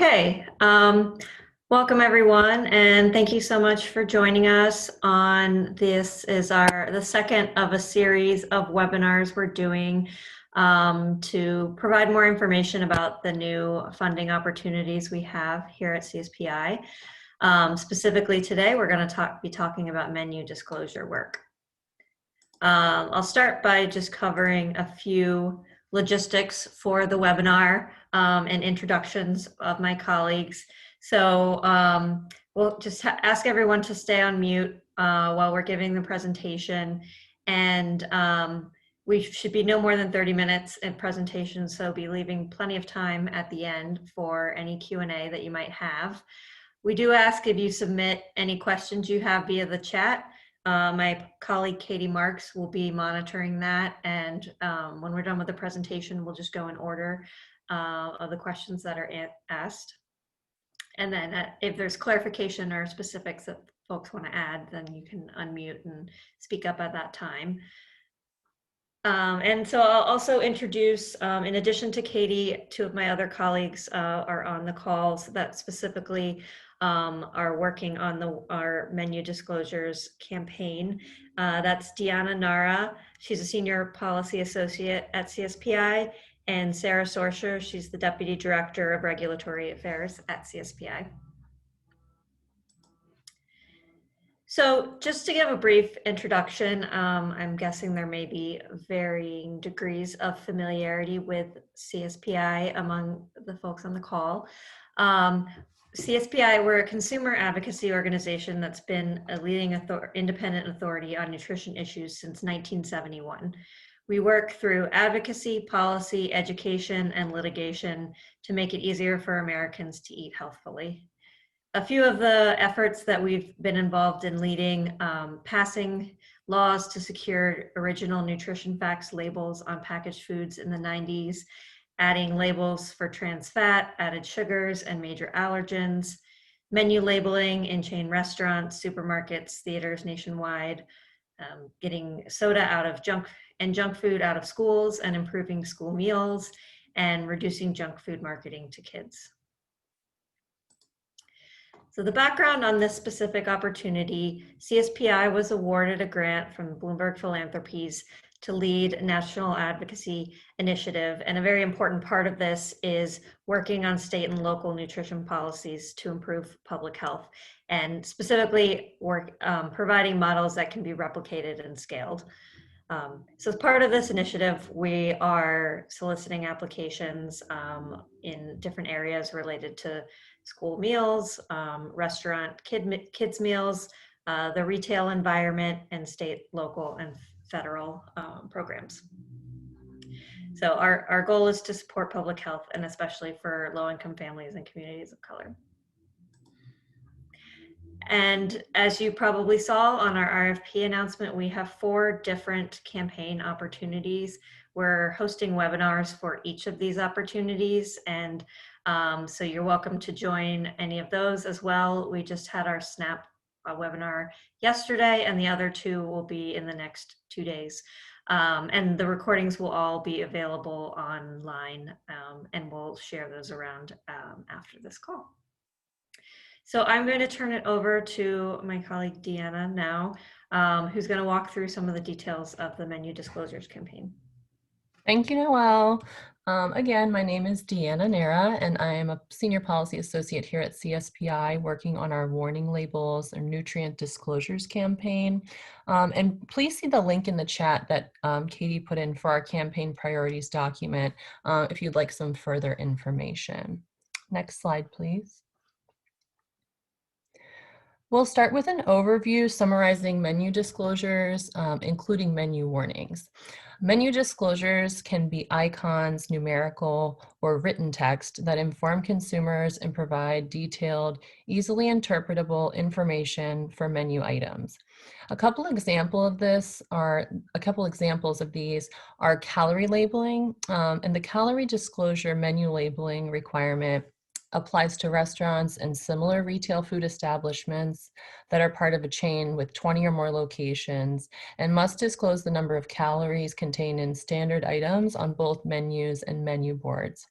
Okay, welcome everyone, and thank you so much for joining us on this is the second of a series of webinars we're doing to provide more information about the new funding opportunities we have here at CSPI. Specifically today, we're going to be talking about menu disclosure work. I'll start by just covering a few logistics for the webinar and introductions of my colleagues. So we'll just ask everyone to stay on mute while we're giving the presentation. And we should be no more than 30 minutes in presentation, so be leaving plenty of time at the end for any Q&A that you might have. We do ask if you submit any questions you have via the chat. My colleague Katie Marks will be monitoring that, and when we're done with the presentation, we'll just go in order of the questions that are asked. And then if there's clarification or specifics that folks want to add, then you can unmute and speak up at that time. And so I'll also introduce, in addition to Katie, two of my other colleagues are on the call that specifically are working on our menu disclosures campaign. That's Deanna Nara. She's a senior policy associate at CSPI, and Sarah Sorsher. She's the deputy director of regulatory affairs at CSPI. So just to give a brief introduction, I'm guessing there may be varying degrees of familiarity with CSPI among the folks on the call. CSPI, we're a consumer advocacy organization that's been a leading independent authority on nutrition issues since 1971. We work through advocacy, policy, education, and litigation to make it easier for Americans to eat healthfully. A few of the efforts that we've been involved in leading, passing laws to secure original nutrition facts labels on packaged foods in the 90s, adding labels for trans fat, added sugars, and major allergens, menu labeling in chain restaurants, supermarkets, theaters nationwide, getting soda out of junk food out of schools and improving school meals, and reducing junk food marketing to kids. So the background on this specific opportunity, CSPI was awarded a grant from Bloomberg Philanthropies to lead national advocacy initiative. And a very important part of this is working on state and local nutrition policies to improve public health, and specifically providing models that can be replicated and scaled. So as part of this initiative, we are soliciting applications in different areas related to school meals, restaurant kids meals, the retail environment, and state, local, and federal programs. So our goal is to support public health, and especially for low-income families and communities of color. And as you probably saw on our RFP announcement, we have 4 different campaign opportunities. We're hosting webinars for each of these opportunities, and so you're welcome to join any of those as well. We just had our SNAP webinar yesterday, and the other 2 will be in the next 2 days. And the recordings will all be available online, and we'll share those around after this call. So I'm going to turn it over to my colleague Deanna now, who's going to walk through some of the details of the menu disclosures campaign. Thank you, Noelle. Again, my name is Deanna Nara, and I am a senior policy associate here at CSPI working on our warning labels and nutrient disclosures campaign. And please see the link in the chat that Katie put in for our campaign priorities document if you'd like some further information. Next slide, please. We'll start with an overview summarizing menu disclosures, including menu warnings. Menu disclosures can be icons, numerical, or written text that inform consumers and provide detailed, easily interpretable information for menu items. A couple examples of these are calorie labeling, and the calorie disclosure menu labeling requirement applies to restaurants and similar retail food establishments that are part of a chain with 20 or more locations and must disclose the number of calories contained in standard items on both menus and menu boards.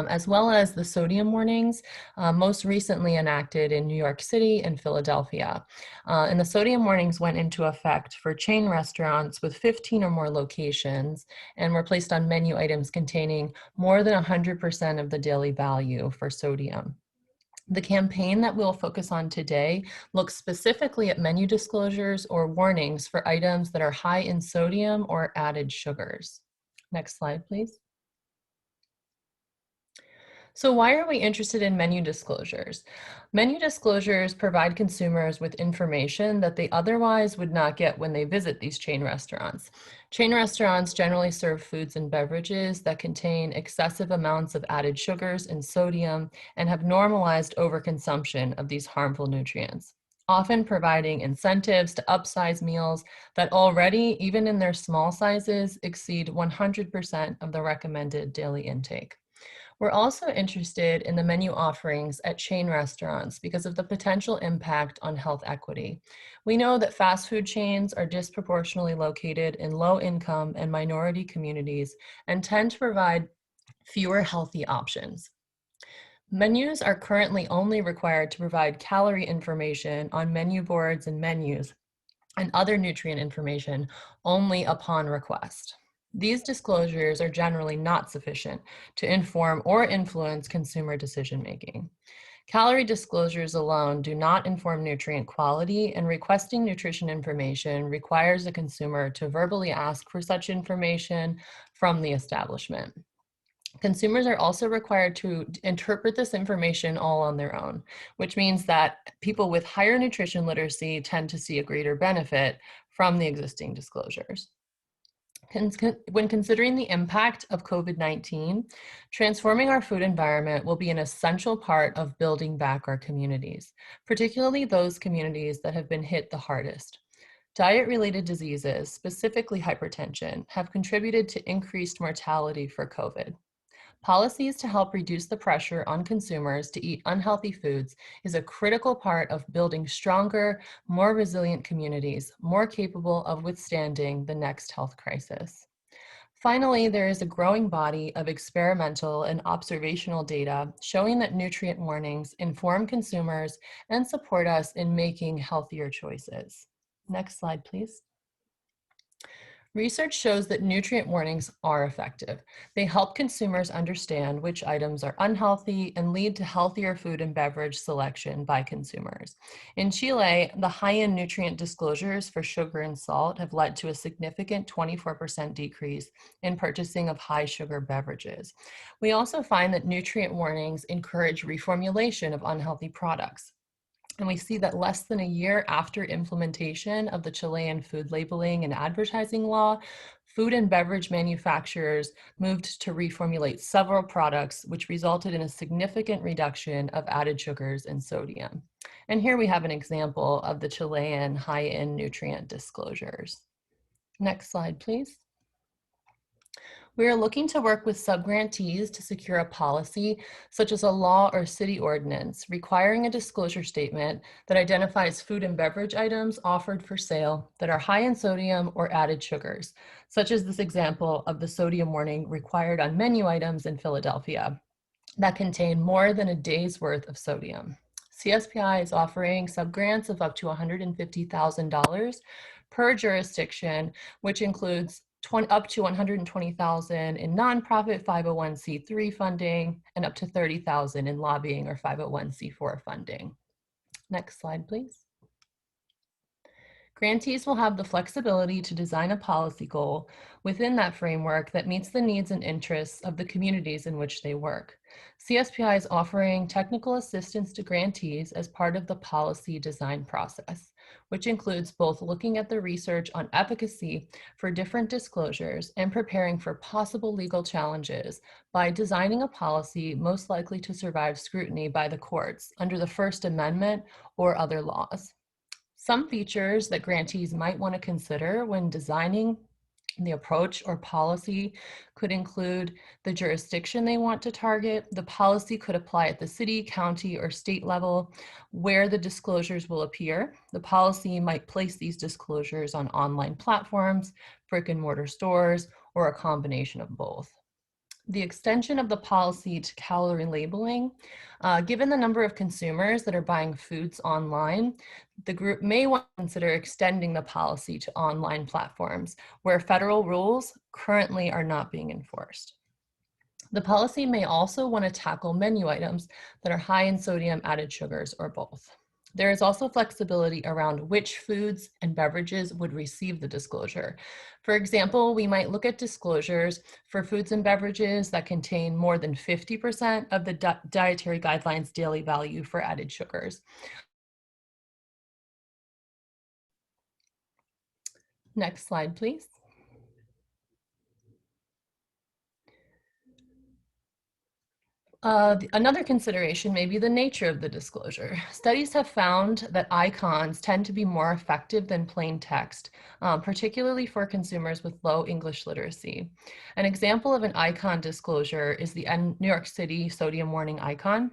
as well as the sodium warnings, most recently enacted in New York City and Philadelphia. And the sodium warnings went into effect for chain restaurants with 15 or more locations and were placed on menu items containing more than 100% of the daily value for sodium. The campaign that we'll focus on today looks specifically at menu disclosures or warnings for items that are high in sodium or added sugars. Next slide, please. So why are we interested in menu disclosures? Menu disclosures provide consumers with information that they otherwise would not get when they visit these chain restaurants. Chain restaurants generally serve foods and beverages that contain excessive amounts of added sugars and sodium and have normalized overconsumption of these harmful nutrients, often providing incentives to upsize meals that already, even in their small sizes, exceed 100% of the recommended daily intake. We're also interested in the menu offerings at chain restaurants because of the potential impact on health equity. We know that fast food chains are disproportionately located in low-income and minority communities and tend to provide fewer healthy options. Menus are currently only required to provide calorie information on menu boards and menus and other nutrient information only upon request. These disclosures are generally not sufficient to inform or influence consumer decision-making. Calorie disclosures alone do not inform nutrient quality, and requesting nutrition information requires a consumer to verbally ask for such information from the establishment. Consumers are also required to interpret this information all on their own, which means that people with higher nutrition literacy tend to see a greater benefit from the existing disclosures. When considering the impact of COVID-19, transforming our food environment will be an essential part of building back our communities, particularly those communities that have been hit the hardest. Diet-related diseases, specifically hypertension, have contributed to increased mortality for COVID. Policies to help reduce the pressure on consumers to eat unhealthy foods is a critical part of building stronger, more resilient communities, more capable of withstanding the next health crisis. Finally, there is a growing body of experimental and observational data showing that nutrient warnings inform consumers and support us in making healthier choices. Next slide, please. Research shows that nutrient warnings are effective. They help consumers understand which items are unhealthy and lead to healthier food and beverage selection by consumers. In Chile, the high-end nutrient disclosures for sugar and salt have led to a significant 24% decrease in purchasing of high-sugar beverages. We also find that nutrient warnings encourage reformulation of unhealthy products. And we see that less than a year after implementation of the Chilean food labeling and advertising law, food and beverage manufacturers moved to reformulate several products, which resulted in a significant reduction of added sugars and sodium. And here we have an example of the Chilean high-end nutrient disclosures. Next slide, please. We are looking to work with subgrantees to secure a policy, such as a law or city ordinance, requiring a disclosure statement that identifies food and beverage items offered for sale that are high in sodium or added sugars, such as this example of the sodium warning required on menu items in Philadelphia that contain more than a day's worth of sodium. CSPI is offering subgrants of up to $150,000 per jurisdiction, which includes up to $120,000 in nonprofit 501c3 funding and up to $30,000 in lobbying or 501c4 funding. Next slide, please. Grantees will have the flexibility to design a policy goal within that framework that meets the needs and interests of the communities in which they work. CSPI is offering technical assistance to grantees as part of the policy design process, which includes both looking at the research on efficacy for different disclosures and preparing for possible legal challenges by designing a policy most likely to survive scrutiny by the courts under the First Amendment or other laws. Some features that grantees might want to consider when designing the approach or policy could include the jurisdiction they want to target. The policy could apply at the city, county, or state level where the disclosures will appear. The policy might place these disclosures on online platforms, brick and mortar stores, or a combination of both. the extension of the policy to calorie labeling. Given the number of consumers that are buying foods online, the group may want to consider extending the policy to online platforms where federal rules currently are not being enforced. The policy may also want to tackle menu items that are high in sodium, added sugars, or both. There is also flexibility around which foods and beverages would receive the disclosure. For example, we might look at disclosures for foods and beverages that contain more than 50% of the dietary guidelines daily value for added sugars. Next slide, please. Another consideration may be the nature of the disclosure. Studies have found that icons tend to be more effective than plain text, particularly for consumers with low English literacy. An example of an icon disclosure is the New York City sodium warning icon,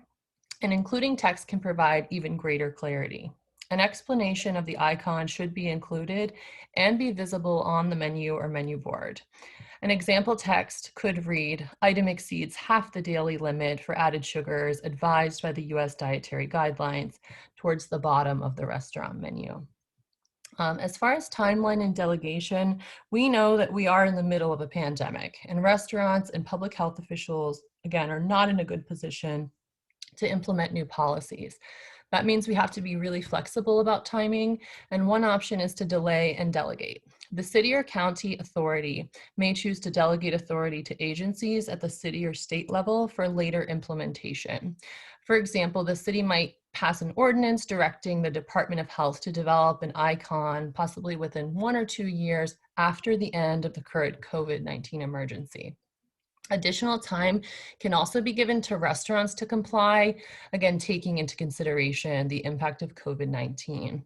and including text can provide even greater clarity. An explanation of the icon should be included and be visible on the menu or menu board. An example text could read, "Item exceeds half the daily limit for added sugars advised by the US dietary guidelines," towards the bottom of the restaurant menu. As far as timeline and delegation, we know that we are in the middle of a pandemic, and restaurants and public health officials, again, are not in a good position to implement new policies. That means we have to be really flexible about timing, and one option is to delay and delegate. The city or county authority may choose to delegate authority to agencies at the city or state level for later implementation. For example, the city might pass an ordinance directing the Department of Health to develop an icon, possibly within 1 or 2 years after the end of the current COVID-19 emergency. Additional time can also be given to restaurants to comply, again, taking into consideration the impact of COVID-19.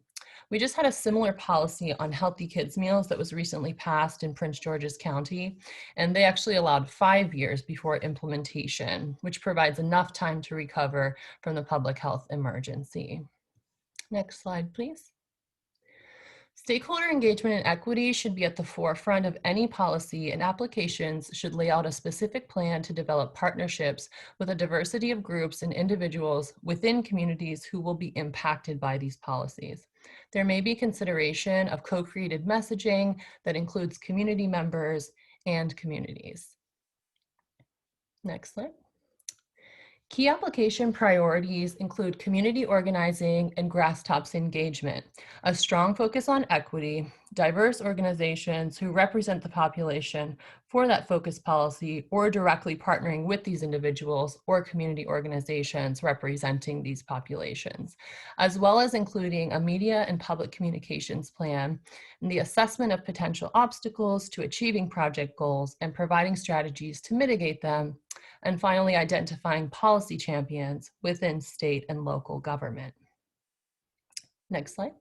We just had a similar policy on healthy kids meals that was recently passed in Prince George's County, and they actually allowed 5 years before implementation, which provides enough time to recover from the public health emergency. Next slide, please. Stakeholder engagement and equity should be at the forefront of any policy, and applications should lay out a specific plan to develop partnerships with a diversity of groups and individuals within communities who will be impacted by these policies. There may be consideration of co-created messaging that includes community members and communities. Next slide. Key application priorities include community organizing and grassroots engagement, a strong focus on equity, diverse organizations who represent the population for that focus policy, or directly partnering with these individuals or community organizations representing these populations, as well as including a media and public communications plan, and the assessment of potential obstacles to achieving project goals and providing strategies to mitigate them, and finally, identifying policy champions within state and local government. Next slide.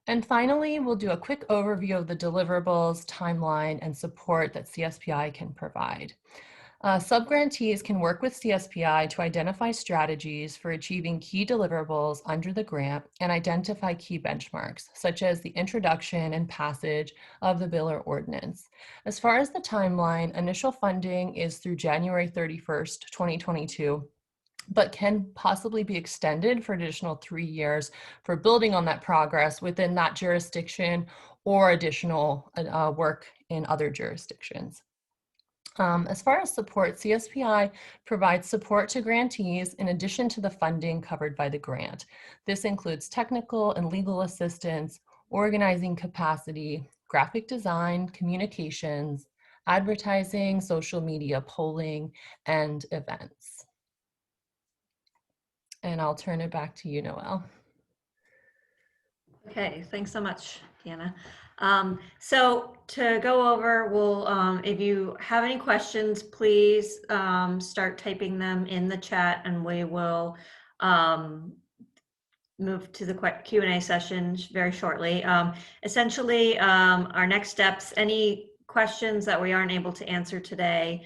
And finally, we'll do a quick overview of the deliverables, timeline, and support that CSPI can provide. Subgrantees can work with CSPI to identify strategies for achieving key deliverables under the grant and identify key benchmarks, such as the introduction and passage of the bill or ordinance. As far as the timeline, initial funding is through January 31st, 2022, but can possibly be extended for additional 3 years for building on that progress within that jurisdiction or additional work in other jurisdictions. As far as support, CSPI provides support to grantees in addition to the funding covered by the grant. This includes technical and legal assistance, organizing capacity, graphic design, communications, advertising, social media, polling, and events. And I'll turn it back to you, Noelle. Okay, thanks so much, Deanna. So to go over, if you have any questions, please start typing them in the chat, and we will move to the Q&A session very shortly. Essentially, our next steps, any questions that we aren't able to answer today,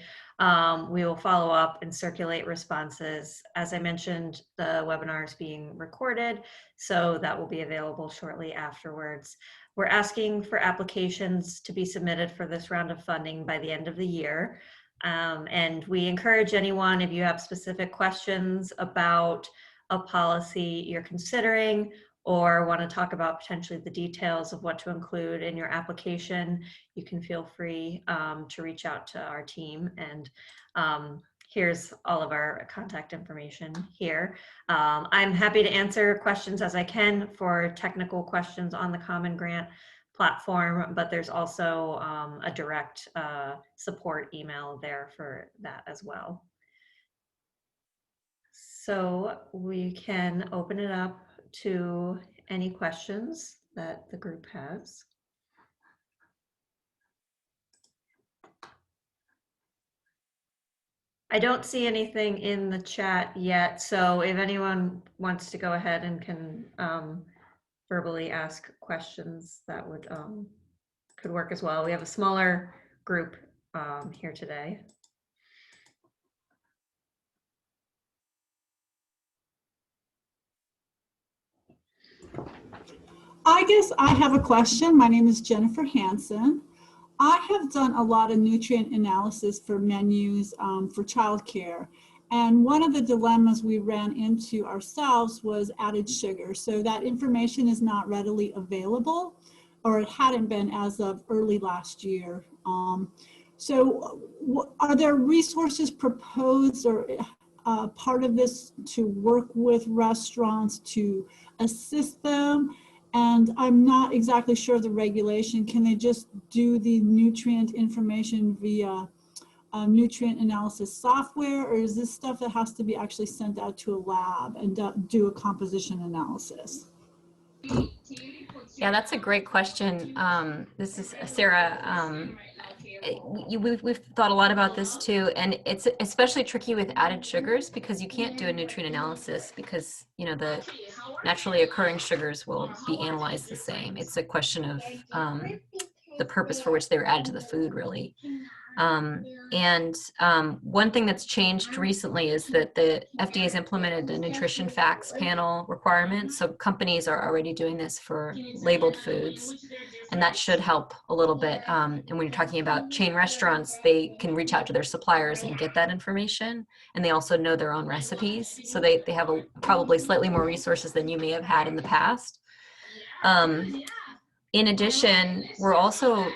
we will follow up and circulate responses. As I mentioned, the webinar is being recorded, so that will be available shortly afterwards. we're asking for applications to be submitted for this round of funding by the end of the year. And we encourage anyone, if you have specific questions about a policy you're considering or want to talk about potentially the details of what to include in your application, you can feel free to reach out to our team. And here's all of our contact information here. I'm happy to answer questions as I can for technical questions on the Common Grant platform, but there's also a direct support email there for that as well. So we can open it up to any questions that the group has. I don't see anything in the chat yet, so if anyone wants to go ahead and can verbally ask questions, that would could work as well. We have a smaller group here today. I guess I have a question. My name is Jennifer Hansen. I have done a lot of nutrient analysis for menus for childcare. And one of the dilemmas we ran into ourselves was added sugar. So that information is not readily available, or it hadn't been as of early last year. So are there resources proposed or part of this to work with restaurants to assist them? And I'm not exactly sure of the regulation. Can they just do the nutrient information via nutrient analysis software, or is this stuff that has to be actually sent out to a lab and do a composition analysis? Yeah, that's a great question. This is Sarah. We've thought a lot about this too, and it's especially tricky with added sugars because you can't do a nutrient analysis because, you know, the naturally occurring sugars will be analyzed the same. It's a question of the purpose for which they were added to the food, really. One thing that's changed recently is that the FDA has implemented a nutrition facts panel requirement. So companies are already doing this for labeled foods, and that should help a little bit. And when you're talking about chain restaurants, they can reach out to their suppliers and get that information. And they also know their own recipes. So they have probably slightly more resources than you may have had in the past. In addition, we're also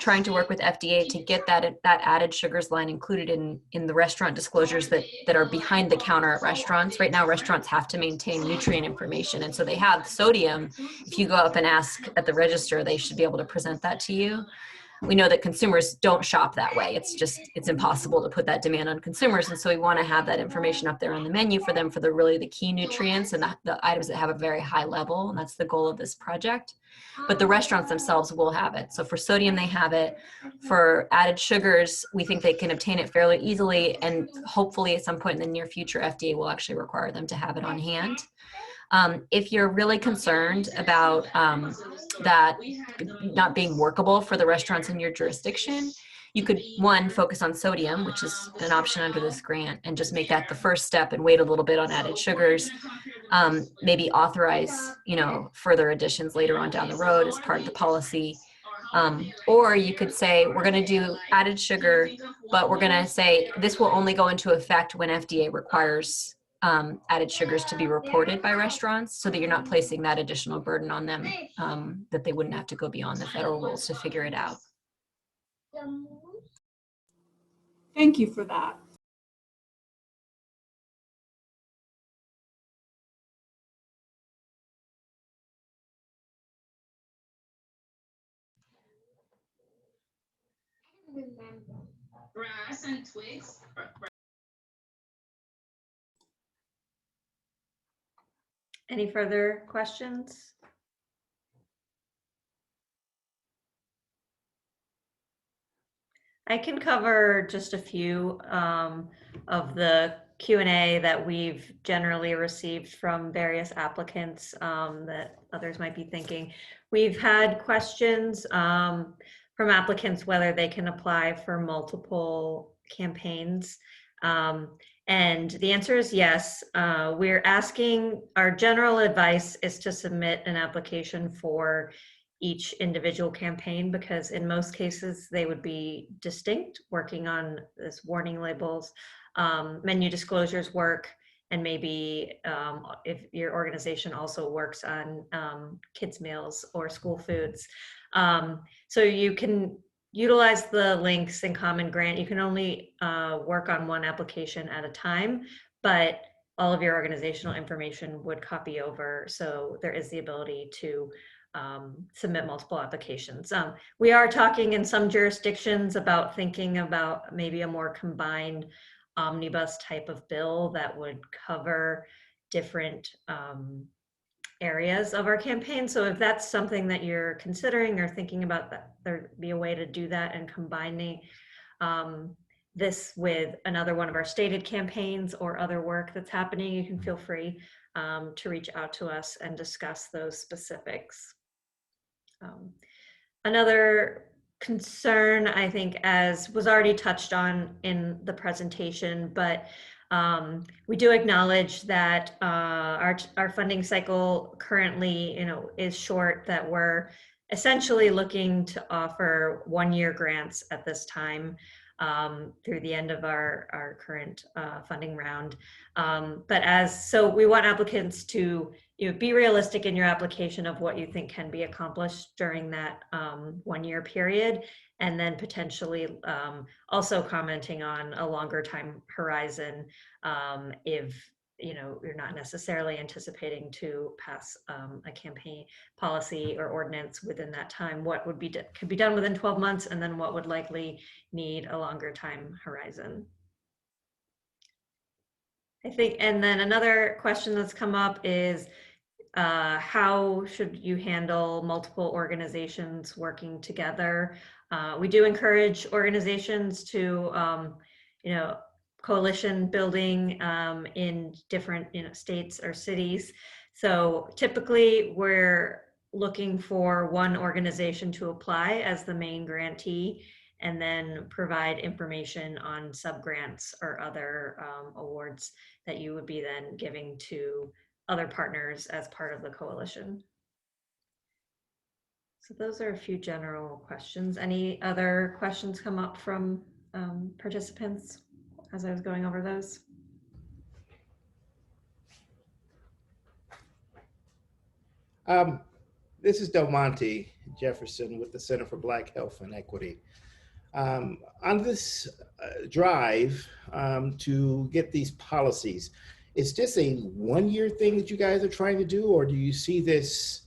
trying to work with FDA to get that added sugars line included in the restaurant disclosures that are behind the counter at restaurants. Right now, restaurants have to maintain nutrient information, and so they have sodium. If you go up and ask at the register, they should be able to present that to you. We know that consumers don't shop that way. It's impossible to put that demand on consumers. And so we want to have that information up there on the menu for them for the key nutrients and the items that have a very high level. And that's the goal of this project. But the restaurants themselves will have it. So for sodium, they have it. For added sugars, we think they can obtain it fairly easily. And hopefully at some point in the near future, FDA will actually require them to have it on hand. If you're really concerned about that not being workable for the restaurants in your jurisdiction, you could, one, focus on sodium, which is an option under this grant, and just make that the first step and wait a little bit on added sugars. Maybe authorize, further additions later on down the road as part of the policy. Or you could say, we're going to do added sugar, but we're going to say this will only go into effect when FDA requires added sugars to be reported by restaurants, so that you're not placing that additional burden on them, that they wouldn't have to go beyond the federal rules to figure it out. Thank you for that. Grass and twigs. Any further questions? I can cover just a few of the Q&A that we've generally received from various applicants that others might be thinking. We've had questions from applicants whether they can apply for multiple campaigns. And the answer is yes. We're asking, our general advice is to submit an application for each individual campaign, because in most cases they would be distinct, working on this warning labels, menu disclosures work, and maybe if your organization also works on kids' meals or school foods. So you can utilize the links in Common Grant. You can only work on one application at a time, but all of your organizational information would copy over. So there is the ability to submit multiple applications. We are talking in some jurisdictions about thinking about maybe a more combined omnibus type of bill that would cover different areas of our campaign. So if that's something that you're considering or thinking about, that there'd be a way to do that and combining this with another one of our stated campaigns or other work that's happening, you can feel free to reach out to us and discuss those specifics. Another concern, I think, as was already touched on in the presentation, but we do acknowledge that our funding cycle currently, is short, that we're essentially looking to offer one-year grants at this time through the end of our current funding round. So we want applicants to be realistic in your application of what you think can be accomplished during that 1-year period, and then potentially also commenting on a longer time horizon if you're not necessarily anticipating to pass a campaign policy or ordinance within that time, what would could be done within 12 months, and then what would likely need a longer time horizon. I think, and then another question that's come up is how should you handle multiple organizations working together? We do encourage organizations to, coalition building in different states or cities. So typically we're looking for one organization to apply as the main grantee, and then provide information on subgrants or other awards that you would be then giving to other partners as part of the coalition. So those are a few general questions. Any other questions come up from participants as I was going over those? This is Del Monte Jefferson with the Center for Black Health and Equity. On this drive to get these policies, is this a 1-year thing that you guys are trying to do, or do you see this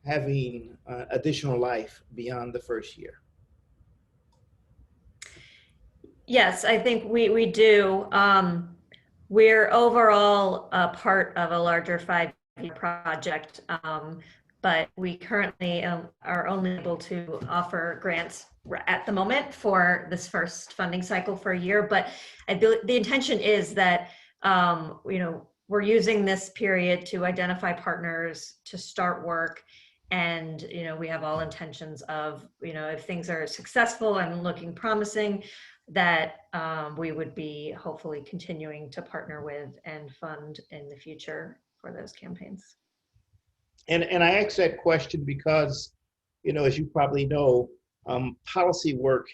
having additional life beyond the first year? Yes, I think we do. We're overall a part of a larger 5-year project, but we currently are only able to offer grants at the moment for this first funding cycle for a year. But the intention is that we're using this period to identify partners to start work, and we have all intentions of if things are successful and looking promising, that we would be hopefully continuing to partner with and fund in the future for those campaigns. And I asked that question because, as you probably know, policy work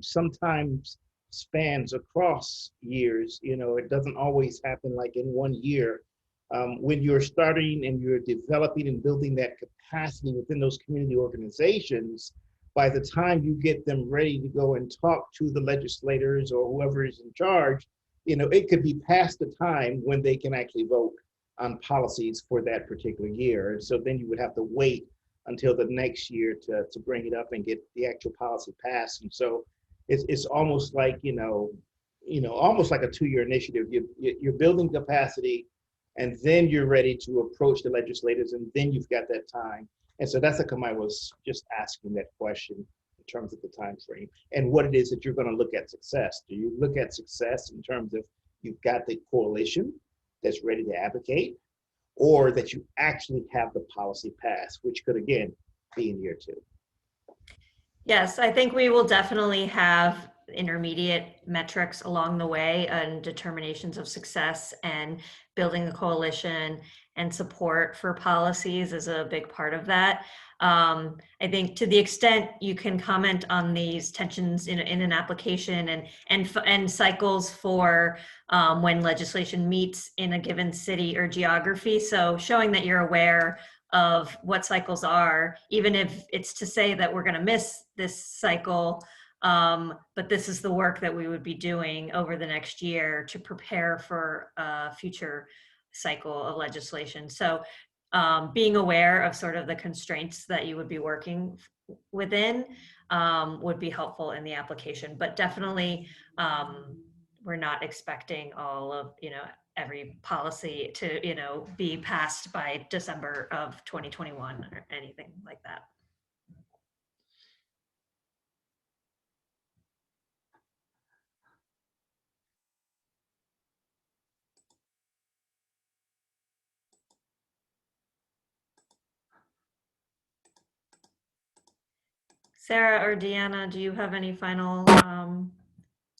sometimes spans across years. It doesn't always happen like in 1 year. When you're starting and you're developing and building that capacity within those community organizations, by the time you get them ready to go and talk to the legislators or whoever is in charge, it could be past the time when they can actually vote on policies for that particular year. And so then you would have to wait until the next year to bring it up and get the actual policy passed. And so it's almost like, almost like a 2-year initiative. You're building capacity, and then you're ready to approach the legislators, and then you've got that time. And so that's how I was just asking that question in terms of the time frame and what it is that you're going to look at success. Do you look at success in terms of you've got the coalition that's ready to advocate, or that you actually have the policy passed, which could again be in year 2? Yes, I think we will definitely have intermediate metrics along the way and determinations of success, and building the coalition and support for policies is a big part of that. I think to the extent you can comment on these tensions in an application and cycles for when legislation meets in a given city or geography. So showing that you're aware of what cycles are, even if it's to say that we're going to miss this cycle, but this is the work that we would be doing over the next year to prepare for a future cycle of legislation. So being aware of sort of the constraints that you would be working within would be helpful in the application, but definitely we're not expecting all of, every policy to, be passed by December of 2021 or anything like that. Sarah or Deanna, do you have any final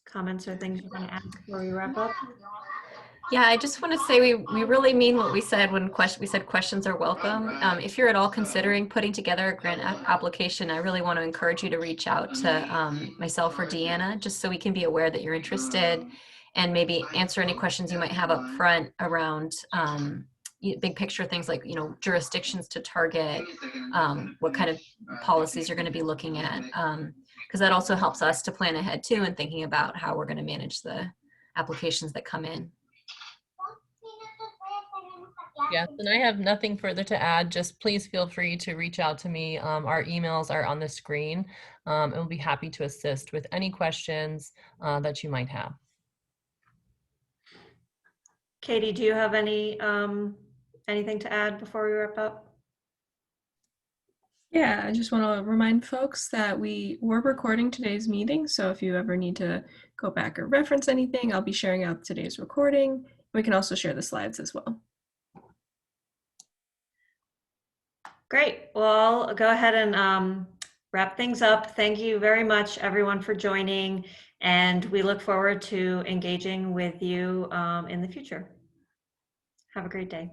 comments or things you want to add before we wrap up? Yeah, I just want to say we really mean what we said when we said questions are welcome. If you're at all considering putting together a grant application, I really want to encourage you to reach out to myself or Deanna, just so we can be aware that you're interested and maybe answer any questions you might have up front around big picture things like, jurisdictions to target, what kind of policies you're going to be looking at. Because that also helps us to plan ahead too and thinking about how we're going to manage the applications that come in. Yes, and I have nothing further to add. Just please feel free to reach out to me. Our emails are on the screen, and we'll be happy to assist with any questions that you might have. Katie, do you have anything to add before we wrap up? Yeah, I just want to remind folks that we were recording today's meeting. So if you ever need to go back or reference anything, I'll be sharing out today's recording. We can also share the slides as well. Great. Well, I'll go ahead and wrap things up. Thank you very much, everyone, for joining. And we look forward to engaging with you in the future. Have a great day.